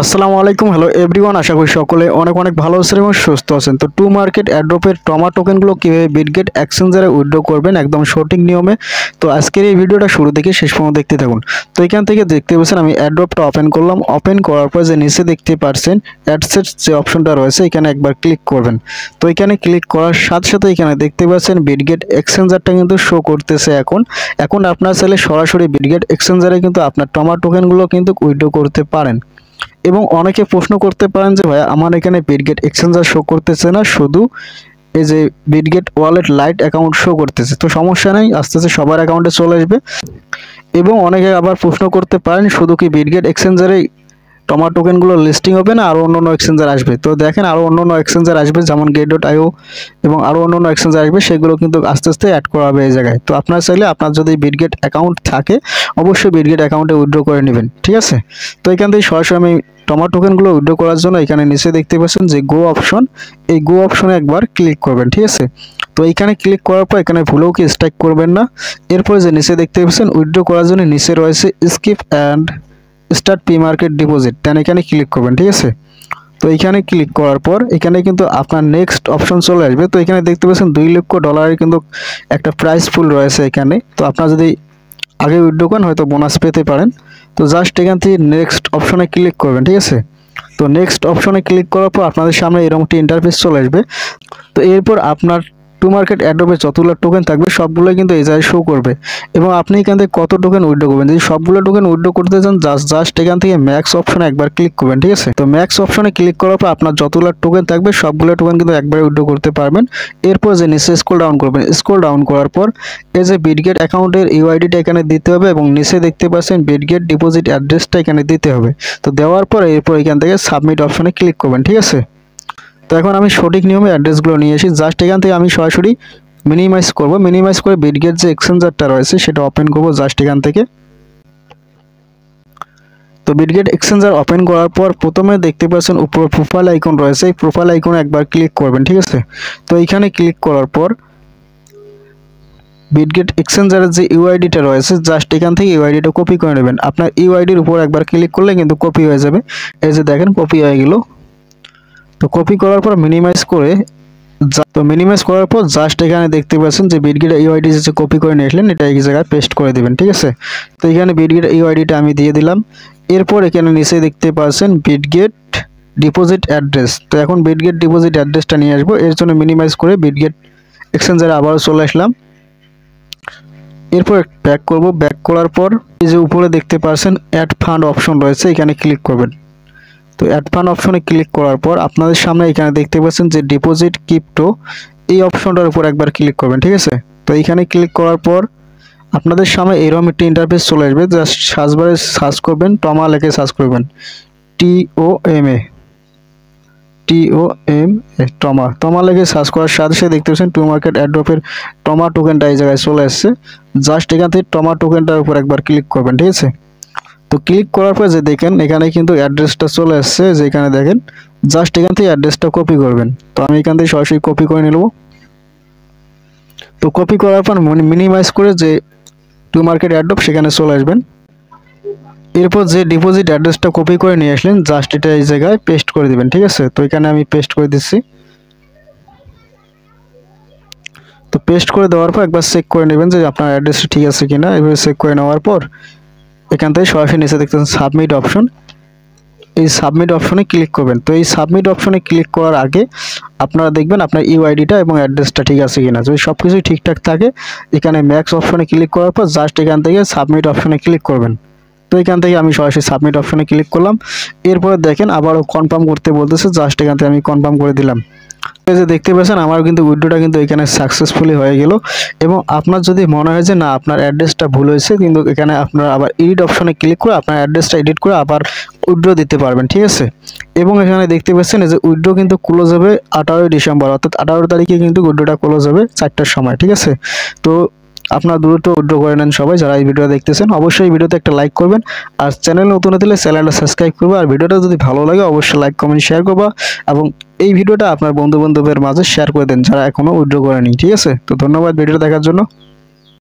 আসসালামু আলাইকুম। Hello everyone, আশা করি সকলে অনেক অনেক ভালো আছেন এবং সুস্থ আছেন। তো টু মার্কেট অ্যাড্রপের টমা টোকেনগুলো কীভাবে বিটগেট এক্সচেঞ্জারে উইথড্র করবেন একদম সঠিক নিয়মে, তো আজকের এই ভিডিওটা শুরু থেকে শেষ পর্যন্ত দেখতে থাকুন। তো এখান থেকে দেখতে পাচ্ছেন আমি অ্যাড্রপটা ওপেন করলাম। ওপেন করার পর যে নিচে দেখতে পাচ্ছেন অ্যাডসেটস যে অপশনটা রয়েছে এখানে একবার ক্লিক করবেন। তো এখানে ক্লিক করার সাথে সাথে এখানে দেখতে পাচ্ছেন বিটগেট এক্সচেঞ্জারটা কিন্তু শো করতেছে। এখন আপনার চাইলে সরাসরি বিটগেট এক্সচেঞ্জারে কিন্তু আপনার টমা টোকেনগুলো কিন্তু উইথড্র করতে পারেন। এবং অনেকে প্রশ্ন করতে পারেন যে ভাই আমার এখানে বিটগেট এক্সচেঞ্জার শো করতেছে না, শুধু এই যে Bitget wallet light account show করতেছে। তো সমস্যা নেই, আস্তে আস্তে সবার অ্যাকাউন্টে চলে আসবে। এবং অনেকে আবার প্রশ্ন করতে পারেন শুধু কি বিটগেট এক্সচেঞ্জারে টমা টোকেনগুলো লিস্টিং হবে না আরও অন্য এক্সচেঞ্জার আসবে? তো দেখেন আরও অন্য এক্সচেঞ্জার আসবে, যেমন get.io এবং আরও অন্য এক্সচেঞ্জার আসবে, সেগুলো কিন্তু আস্তে আস্তে অ্যাড করা হবে এই জায়গায়। তো আপনার চাইলে আপনার যদি বিটগেট অ্যাকাউন্ট থাকে অবশ্যই বিটগেট অ্যাকাউন্টে উইথড্র করে নেবেন, ঠিক আছে? তো এখান থেকে সরাসরি আমি টমা টোকেনগুলো উইথড্র করার জন্য এখানে নিচে দেখতে পাচ্ছেন যে গো অপশন, এই গো অপশনে একবার ক্লিক করবেন, ঠিক আছে? তো এইখানে ক্লিক করার পর এখানে ভুলেও কি স্ট্রাইক করবেন না। এরপরে যে নিচে দেখতে পাচ্ছেন উইথড্র করার জন্য নিচে রয়েছে skip and start pre market deposit, then এখানে ক্লিক করবেন, ঠিক আছে? তো এখানে ক্লিক করার পর এখানে কিন্তু আপনার নেক্সট অপশন চলে আসবে। তো এখানে দেখতে পাচ্ছেন $2 লক্ষ কিন্তু একটা প্রাইস পুল রয়েছে এখানে। তো আপনার যদি আগে উইথড্র করেন হয়তো বোনাস পেতে পারেন। তো জাস্ট এখান থেকে নেক্সট অপশনে ক্লিক করবেন, ঠিক আছে? তো নেক্সট অপশনে ক্লিক করার পর আপনাদের সামনে এরকম একটি ইন্টারফেস চলে আসবে। তো এরপর আপনার টু মার্কেট অ্যাড্রপে যতগুলো টোকেন থাকবে সবগুলোই কিন্তু এই জায়গায় শো করবে এবং আপনি এখান থেকে কত টোকেন উইথড্র করবেন। যদি সবগুলো টোকেন উইথড্র করতে চান জাস্ট এখান থেকে ম্যাক্স অপশনে একবার ক্লিক করবেন, ঠিক আছে? তো ম্যাক্স অপশনে ক্লিক করার পর আপনার যতগুলো টোকেন থাকবে সবগুলো টোকেন কিন্তু একবারে উইথড্র করতে পারবেন। এরপর যে নিচে স্ক্রল ডাউন করবেন, স্ক্রল ডাউন করার পর এই যে বিটগেট অ্যাকাউন্টের ইউআইডিটা এখানে দিতে হবে এবং নিচে দেখতে পাচ্ছেন বিটগেট ডিপোজিট অ্যাড্রেসটা এখানে দিতে হবে। তো দেওয়ার পর এরপর এখান থেকে সাবমিট অপশনে ক্লিক করবেন, ঠিক আছে? তো এখন আমি সঠিক নিয়মে অ্যাড্রেসগুলো নিয়ে এসেছি। জাস্ট এখান থেকে আমি সরাসরি মিনিমাইজ করব, মিনিমাইজ করে বিটগেট যে এক্সচেঞ্জারটা রয়েছে সেটা ওপেন করব জাস্ট এখান থেকে। তো বিটগেট এক্সচেঞ্জার ওপেন করার পর প্রথমে দেখতে পাচ্ছেন উপরে প্রোফাইল আইকন রয়েছে, এই প্রোফাইল আইকনে একবার ক্লিক করবেন, ঠিক আছে? তো এইখানে ক্লিক করার পর বিটগেট এক্সচেঞ্জারের যে ইউআইডিটা রয়েছে জাস্ট এখান থেকে ইউআইডিটা কপি করে নেবেন। আপনার ইউআইডির উপর একবার ক্লিক করলে কিন্তু কপি হয়ে যাবে। এই যে দেখেন কপি হয়ে গেল। তো কপি করার পর মিনিমাইজ করার পর জাস্ট এখানে দেখতে পাচ্ছেন যে বিটগেট ইউআইডি যে কপি করে নিয়ে আসলেন এটা এই জায়গায় পেস্ট করে দেবেন, ঠিক আছে? তো এখানে বিটগেট ইউআইডিটা আমি দিয়ে দিলাম। এরপর এখানে নিচে দেখতে পাচ্ছেন বিটগেট ডিপোজিট অ্যাড্রেস। তো এখন বিটগেট ডিপোজিট অ্যাড্রেসটা নিয়ে আসবো, এর জন্য মিনিমাইজ করে বিটগেট এক্সচেঞ্জারে আবারও চলে আসলাম। এরপর ব্যাক করব, ব্যাক করার পর এই যে উপরে দেখতে পাচ্ছেন অ্যাড ফান্ড অপশন রয়েছে, এখানে ক্লিক করবেন। তো অ্যাড ফান্ড অপশনে ক্লিক করার পর আপনাদের সামনে এখানে দেখতে পাচ্ছেন যে ডিপোজিট ক্রিপ্টো, এই অপশনটার উপর একবার ক্লিক করবেন, ঠিক আছে? তো এইখানে ক্লিক করার পর আপনাদের সামনে এরকম একটি ইন্টারফেস চলে আসবে। জাস্ট সার্চবারে সার্চ করবেন, টমা লিখে সার্চ করবেন, টমা লিখে সার্চ করার সাথে সাথে দেখতে পাচ্ছেন টু মার্কেট অ্যাড্রপের টমা টোকেনটা এই জায়গায় চলে আসছে। জাস্ট এখান থেকে টমা টোকেনটার উপর একবার ক্লিক করবেন, ঠিক আছে? তো ক্লিক করার পর যে দেখেন এখানে কিন্তু অ্যাড্রেসটা চলে আসছে, যেখানে দেখেন জাস্ট এখান থেকে অ্যাড্রেসটা কপি করবেন। তো আমি এখান থেকে সরাসরি কপি করে নেব। তো কপি করার পর মিনিমাইজ করে যে টু মার্কেট অ্যাড্রপ সেখানে চলে আসবেন। এরপর যে ডিপোজিট অ্যাড্রেসটা কপি করে নিয়ে আসলেন জাস্ট এটা এই জায়গায় পেস্ট করে দিবেন, ঠিক আছে? তো এখানে আমি পেস্ট করে দিচ্ছি। তো পেস্ট করে দেওয়ার পর একবার চেক করে নেবেন যে আপনার অ্যাড্রেসটা ঠিক আছে কিনা। এভাবে চেক করে নেওয়ার পর এখান থেকে সরাসরি নিচে দেখতেছেন সাবমিট অপশন, এই সাবমিট অপশনে ক্লিক করবেন। তো এই সাবমিট অপশনে ক্লিক করার আগে আপনারা দেখবেন আপনার ইউআইডিটা এবং অ্যাড্রেসটা ঠিক আছে কিনা। যদি সব কিছুই ঠিকঠাক থাকে এখানে ম্যাক্স অপশনে ক্লিক করার পর জাস্ট এখান থেকে সাবমিট অপশনে ক্লিক করবেন। তো এখান থেকে আমি সরাসরি সাবমিট অপশনে ক্লিক করলাম। এরপরে দেখেন আবারও কনফার্ম করতে বলতেছে, জাস্ট এখান থেকে আমি কনফার্ম করে দিলাম। এই যে দেখতে পাচ্ছেন আমার কিন্তু উইথড্রটা কিন্তু এখানে সাকসেসফুলি হয়ে গেল। এবং আপনার যদি মনে হয় যে না আপনার অ্যাড্রেসটা ভুল হয়েছে, কিন্তু এখানে আপনারা আবার এডিট অপশনে ক্লিক করে আপনার অ্যাড্রেসটা এডিট করে আবার উইথড্র দিতে পারবেন, ঠিক আছে? এবং এখানে দেখতে পাচ্ছেন এই যে উইথড্র কিন্তু ক্লোজ হবে 18 ডিসেম্বর, অর্থাৎ 18 তারিখে কিন্তু উইথড্রটা ক্লোজ হবে 4টার সময়, ঠিক আছে? তো আপনারা দ্রুত উইথড্র করে নেন সবাই যারা এই ভিডিওটা দেখতেছেন। অবশ্যই ভিডিওতে একটা লাইক করবেন আর চ্যানেল নতুন হলে চ্যানেলটা সাবস্ক্রাইব করবে। আর ভিডিওটা যদি ভালো লাগে অবশ্যই লাইক কমেন্ট শেয়ার করবা এবং এই ভিডিওটা আপনার বন্ধু বান্ধবের মাঝে শেয়ার করে দেন যারা এখনো উইথড্র করেনি, ঠিক আছে? তো ধন্যবাদ ভিডিওটা দেখার জন্য।